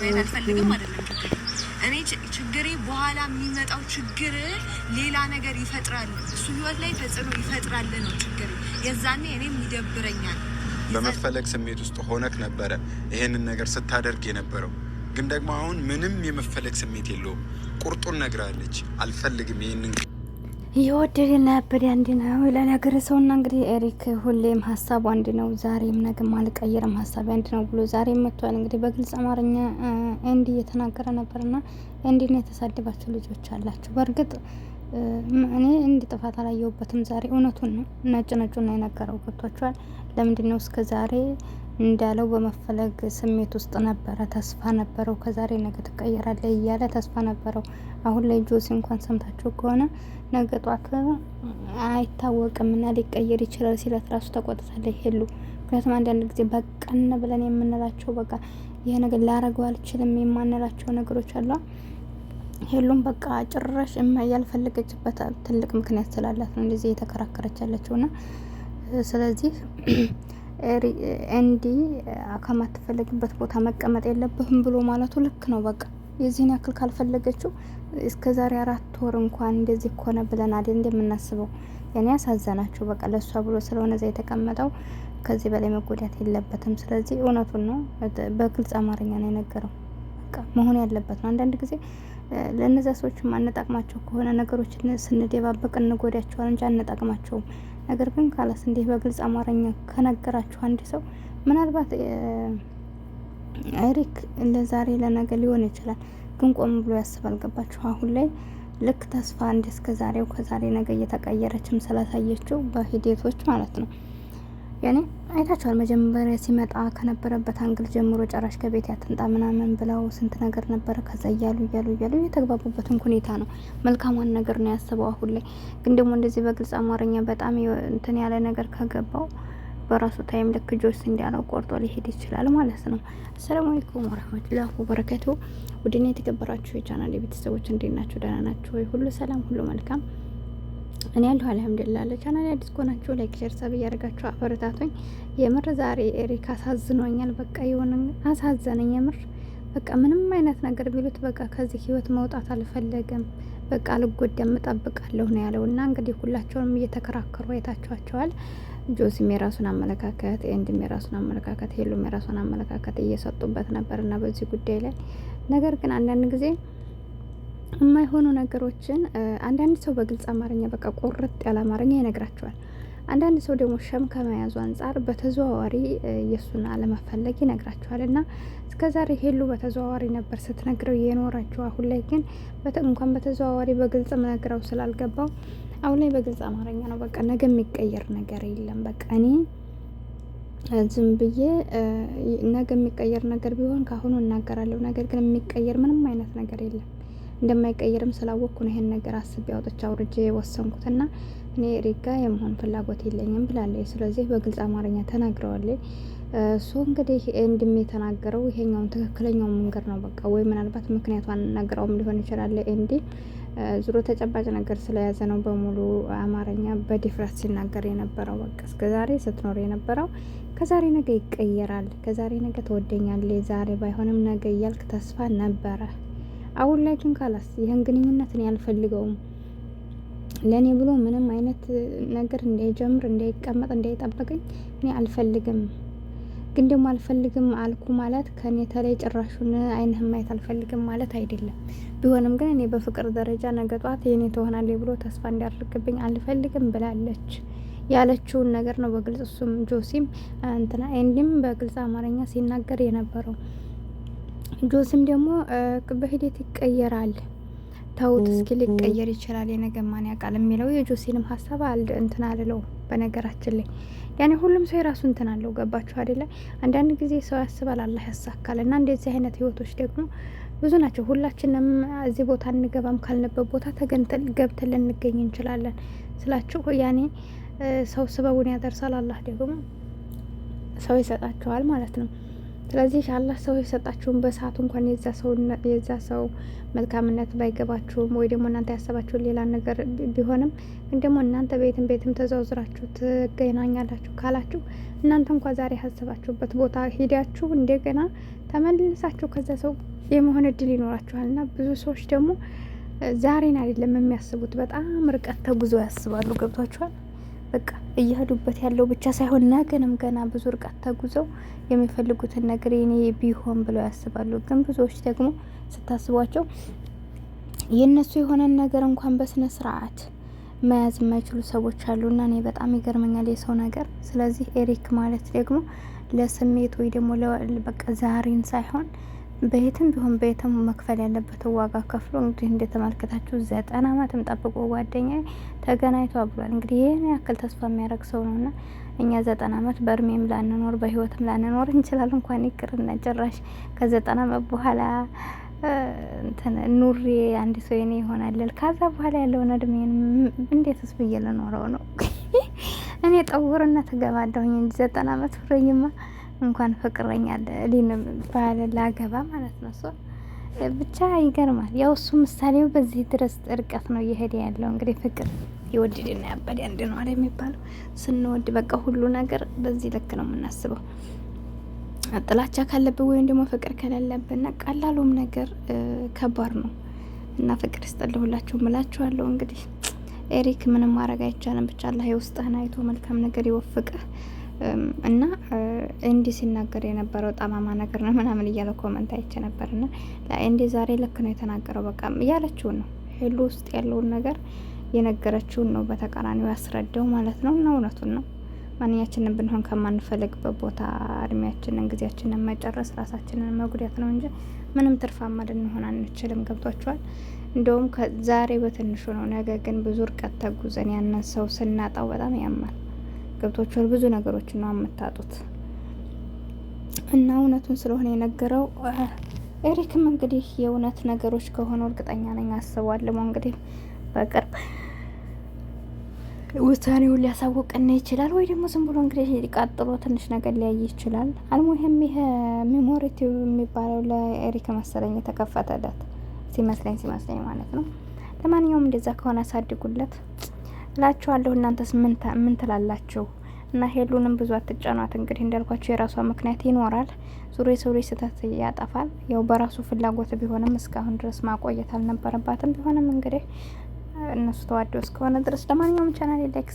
ማየት አልፈልግም አይደለም ችግር እኔ ችግሬ በኋላ የሚመጣው ችግር ሌላ ነገር ይፈጥራል እሱ ህይወት ላይ ተጽዕኖ ይፈጥራል ነው ችግር የዛኔ እኔም ይደብረኛል በመፈለግ ስሜት ውስጥ ሆነክ ነበረ ይሄንን ነገር ስታደርግ የነበረው ግን ደግሞ አሁን ምንም የመፈለግ ስሜት የለውም ቁርጡን ነግራለች አልፈልግም ይሄንን ይወደድና ያበደ አንድ ነው ለነገር ሰውና እንግዲህ ኤሪክ ሁሌም ሀሳቡ አንድ ነው ዛሬም ነገም አልቀየረም ሀሳብ አንድ ነው ብሎ ዛሬም መጥቷል እንግዲህ በግልጽ አማርኛ እንዲ እየተናገረ ነበርና እንዲና የተሳደባቸው ልጆች አላችሁ በእርግጥ እኔ እንዲ ጥፋት አላየሁበትም ዛሬ እውነቱን ነው ነጭ ነው የነገረው ገብቷችኋል ለምንድን ነው እስከ ዛሬ እንዳለው በመፈለግ ስሜት ውስጥ ነበረ ተስፋ ነበረው ከዛሬ ነገ ተቀየራለ እያለ ተስፋ ነበረው አሁን ላይ ጆሲ እንኳን ሰምታችሁ ከሆነ ነገ ጧት አይታወቅምና ሊቀየር ይችላል ሲለት ራሱ ተቆጥታለች ሄሉ ምክንያቱም አንዳንድ ጊዜ በቀን ብለን የምንላቸው በቃ ይሄ ነገር ላረገው አልችልም የማንላቸው ነገሮች አሉ ሄሉም በቃ ጭራሽ ያልፈለገችበት ትልቅ ምክንያት ስላላት ነው እንደዚህ የተከራከረች ያለችውና ስለዚህ እንዲ ከማትፈልግበት ቦታ መቀመጥ የለብህም ብሎ ማለቱ ልክ ነው በቃ የዚህን ያክል ካልፈለገችው እስከዛሬ 4 ወር እንኳን እንደዚህ ኮነ ብለን አይደል እንደምናስበው ያኔ ያሳዘናችሁ በቃ ለሷ ብሎ ስለሆነ እዛ የተቀመጠው ከዚህ በላይ መጎዳት የለበትም ስለዚህ እውነቱን ነው በግልጽ አማርኛ ነው የነገረው በቃ መሆን ያለበት ነው አንዳንድ ጊዜ ለነዛ ሰዎች ማንጠቅማቸው ከሆነ ነገሮችን ስንደባበቅ እንጎዳቸዋለን እንጂ አንጠቅማቸውም ነገር ግን ካላስ እንዴ በግልጽ አማርኛ ከነገራችሁ አንድ ሰው ምናልባት ኤሪክ ለዛሬ ለነገ ሊሆን ይችላል ግን ቆም ብሎ ያስባል ገባችሁ አሁን ላይ ልክ ተስፋ እንደስከዛሬው ከዛሬ ነገ እየተቀየረችም ስላሳየችው በሂደቶች ማለት ነው ያኔ አይታችኋል መጀመሪያ ሲመጣ ከነበረበት አንግል ጀምሮ ጨራሽ ከቤት ያትንጣ ምናምን ብለው ስንት ነገር ነበር ከዛ እያሉ የተግባቡበትን ሁኔታ ነው መልካሟን ነገር ነው ያስበው አሁን ላይ ግን ደግሞ እንደዚህ በግልጽ አማርኛ በጣም እንትን ያለ ነገር ከገባው በራሱ ታይም ልክ ጆስ እንዲያለው ቆርጦ ሊሄድ ይችላል ማለት ነው ሰላም አለይኩም ወራህመቱላሂ ወበረካቱ ውድና የተከበራችሁ የቻናል ቤተሰቦች እንዴት ናችሁ ደህና ናችሁ ወይ ሁሉ ሰላም ሁሉ መልካም እኔ ያለሁ አልሐምዱሊላህ ለቻናሌ አዲስ ከሆናችሁ ላይክ ሼር ሰብ ያደርጋችሁ አበረታቱኝ የምር ዛሬ ኤሪክ አሳዝኖኛል በቃ የሆነ አሳዘነኝ የምር በቃ ምንም አይነት ነገር ቢሉት በቃ ከዚህ ህይወት መውጣት አልፈለገም በቃ አልጎዳም እጠብቃለሁ ነው ያለውና እንግዲህ ሁላቸውም እየተከራከሩ አይታችኋቸዋል ጆሲም የራሱን አመለካከት ኤንድም የራሱን አመለካከት ሄሉም የራሱን አመለካከት እየሰጡበት ነበርና በዚህ ጉዳይ ላይ ነገር ግን አንዳንድ ጊዜ የማይሆኑ ነገሮችን አንዳንድ ሰው በግልጽ አማርኛ በቃ ቆርጥ ያለ አማርኛ ይነግራቸዋል አንዳንድ ሰው ደግሞ ሸም ከመያዙ አንፃር በተዘዋዋሪ የሱን አለመፈለግ ይነግራቸዋልና እስከዛሬ ሄሉ በተዘዋዋሪ ነበር ስትነግረው የኖራቸው አሁን ላይ ግን እንኳን በተዘዋዋሪ በግልጽ መነግራው ስላልገባው አሁን ላይ በግልጽ አማርኛ ነው በቃ ነገ የሚቀየር ነገር የለም በቃ እኔ ዝም ብዬ ነገ የሚቀየር ነገር ቢሆን ካሁኑ እናገራለሁ ነገር ግን የሚቀየር ምንም አይነት ነገር የለም እንደማይቀየርም ስላወቅኩ ነው ይሄን ነገር አስቤ አውጥቼ አውርጄ ወሰንኩትና እኔ ሪጋ የመሆን ፍላጎት የለኝም ብላለች ስለዚህ በግልጽ አማርኛ ተናግረዋለች ሶ እንግዲህ እንድም የተናገረው ይሄኛውን ትክክለኛው መንገድ ነው በቃ ወይ ምናልባት ምክንያቱን ነግራውም ሊሆን ይችላል እንዴ ዙሮ ተጨባጭ ነገር ስለያዘ ነው በሙሉ አማርኛ በዲፍረንስ ሲናገር የነበረው በቃ እስከዛሬ ስትኖር የነበረው ከዛሬ ነገ ይቀየራል ከዛሬ ነገ ተወደኛለች ዛሬ ባይሆንም ነገ እያልክ ተስፋ ነበረ አሁን ላይ ግን ካላስ ይሄን ግንኙነት እኔ አልፈልገውም ለኔ ብሎ ምንም አይነት ነገር እንዳይጀምር እንዳይቀመጥ እንዳይጠበቀኝ እኔ አልፈልግም ግን ደግሞ አልፈልግም አልኩ ማለት ከኔ ተለይ ጭራሹን አይንህም ማየት አልፈልግም ማለት አይደለም ቢሆንም ግን እኔ በፍቅር ደረጃ ነገ ጧት የኔ ትሆናለች ብሎ ተስፋ እንዲያደርግብኝ አልፈልግም ብላለች ያለችውን ነገር ነው በግልጽ እሱም ጆሲም እንትና እንዲም በግልጽ አማርኛ ሲናገር የነበረው ጆሲም ደግሞ በሂደት ይቀየራል ታውት እስኪ ሊቀየር ይችላል የነገማን ያቃል የሚለው የጆሲንም ሐሳብ እንትና አለው በነገራችን ላይ ያኔ ሁሉም ሰው የራሱ እንትና አለው ገባችሁ አይደለ አንዳንድ ጊዜ ሰው ያስባል አላህ ያሳካልና እንደዚህ አይነት ህይወቶች ደግሞ ብዙ ናቸው ሁላችንም እዚህ ቦታ እንገባም ካልነበር ቦታ ተገንተል ገብተን ልንገኝ እንችላለን ስላችሁ ያኔ ሰው ስበቡን ያደርሳል አላህ ደግሞ ሰው ይሰጣቸዋል ማለት ነው ስለዚህ አላህ ሰው የሰጣችሁን በሰዓቱ እንኳን የዛ ሰው መልካምነት ባይገባችሁም ወይ ደግሞ እናንተ ያሰባችሁን ሌላ ነገር ቢሆንም ግን ደግሞ እናንተ ቤትም ተዘውዝራችሁ ትገናኛላችሁ ካላችሁ እናንተ እንኳን ዛሬ ያሰባችሁበት ቦታ ሄዳችሁ እንደገና ተመልሳችሁ ከዛ ሰው የመሆን እድል ይኖራችኋል። እና ብዙ ሰዎች ደግሞ ዛሬን አይደለም የሚያስቡት፣ በጣም ርቀት ተጉዘው ያስባሉ። ገብቷችኋል? በቃ እየሄዱበት ያለው ብቻ ሳይሆን ነገንም ገና ብዙ ርቀት ተጉዘው የሚፈልጉትን ነገር የኔ ቢሆን ብለው ያስባሉ። ግን ብዙዎች ደግሞ ስታስቧቸው የእነሱ የሆነን ነገር እንኳን በስነ ስርዓት መያዝ የማይችሉ ሰዎች አሉና እኔ በጣም ይገርመኛል የሰው ነገር። ስለዚህ ኤሪክ ማለት ደግሞ ለስሜት ወይ ደግሞ በቃ ዛሬን ሳይሆን በየትም ቢሆን በየትም መክፈል ያለበት ዋጋ ከፍሎ እንግዲህ እንደተመለከታችሁ 90 ዓመትም ጠብቆ ጓደኛዬ ተገናኝቷ ብሏል። እንግዲህ ይሄን ያክል ተስፋ የሚያደርግ ሰው ነውና እኛ 90 ዓመት በእድሜም ላንኖር በህይወትም ላንኖር እንችላለን። እንኳን ይቅርና ጭራሽ ከ90 ዓመት በኋላ ኑሬ አንድ ሰው የኔ ይሆናል። ከዛ በኋላ ያለውን እድሜን እንዴትስ ብዬ ልኖረው ነው? እኔ ጠውርነት እገባለሁኝ እንጂ 90 ዓመት ፍሬኝማ እንኳን ፍቅረኛ ባለ ላገባ ማለት ነው። ብቻ ይገርማል። ያው እሱ ምሳሌው በዚህ ድረስ ርቀት ነው እየሄደ ያለው። እንግዲህ ፍቅር ይወድድና ያበድ አንድ ነው አይደል የሚባለው። ስንወድ በቃ ሁሉ ነገር በዚህ ልክ ነው የምናስበው። ጥላቻ ካለብን ወይም ደግሞ ፍቅር ከሌለብን ቀላሉም ነገር ከባድ ነው እና ፍቅር ይስጥልሁላችሁ እምላችኋለሁ። እንግዲህ ኤሪክ ምንም ማድረግ አይቻልም። ብቻ አላህ የውስጥህን አይቶ መልካም ነገር ይወፍቅህ እና እንዲህ ሲናገር የነበረው ጠማማ ነገር ነው ምናምን እያለ ኮመንት አይቼ ነበርና እንዲህ ዛሬ ልክ ነው የተናገረው። በቃ ያለችውን ነው ሄሉ ውስጥ ያለውን ነገር የነገረችውን ነው በተቃራኒው ያስረዳው ማለት ነው። እና እውነቱን ነው። ማንኛችንን ብንሆን ከማንፈልግበት ቦታ እድሜያችንን ጊዜያችንን መጨረስ ራሳችንን መጉዳት ነው እንጂ ምንም ትርፋማ ልንሆን አንችልም። ገብቷችኋል? እንደውም ዛሬ በትንሹ ነው፣ ነገ ግን ብዙ ርቀት ተጉዘን ያንን ሰው ስናጣው በጣም ያማል። ገብቷችኋል? ብዙ ነገሮች ነው የምታጡት እና እውነቱን ስለሆነ የነገረው ኤሪክም እንግዲህ የእውነት ነገሮች ከሆኑ እርግጠኛ ነኝ አስባለሁ እንግዲህ በቅርብ ውሳኔውን ሊያሳውቅና ይችላል ወይ ደግሞ ዝም ብሎ እንግዲህ ቀጥሎ ትንሽ ነገር ሊያይ ይችላል። አልሙሂም ይሄ ሜሞሪቲ የሚባለው ለኤሪክ መሰለኝ የተከፈተለት ሲመስለኝ ማለት ነው። ለማንኛውም እንደዛ ከሆነ አሳድጉለት እላችኋለሁ። እናንተስ ምን ትላላችሁ? እና ሄሉንም ብዙ አትጫኗት። እንግዲህ እንዳልኳችሁ የራሷ ምክንያት ይኖራል። ዙሮ የሰው ልጅ ስህተት ያጠፋል። ያው በራሱ ፍላጎት ቢሆንም እስካሁን ድረስ ማቆየት አልነበረባትም። ቢሆንም እንግዲህ እነሱ ተዋደው እስከሆነ ድረስ ለማንኛውም ቻናል ላይክ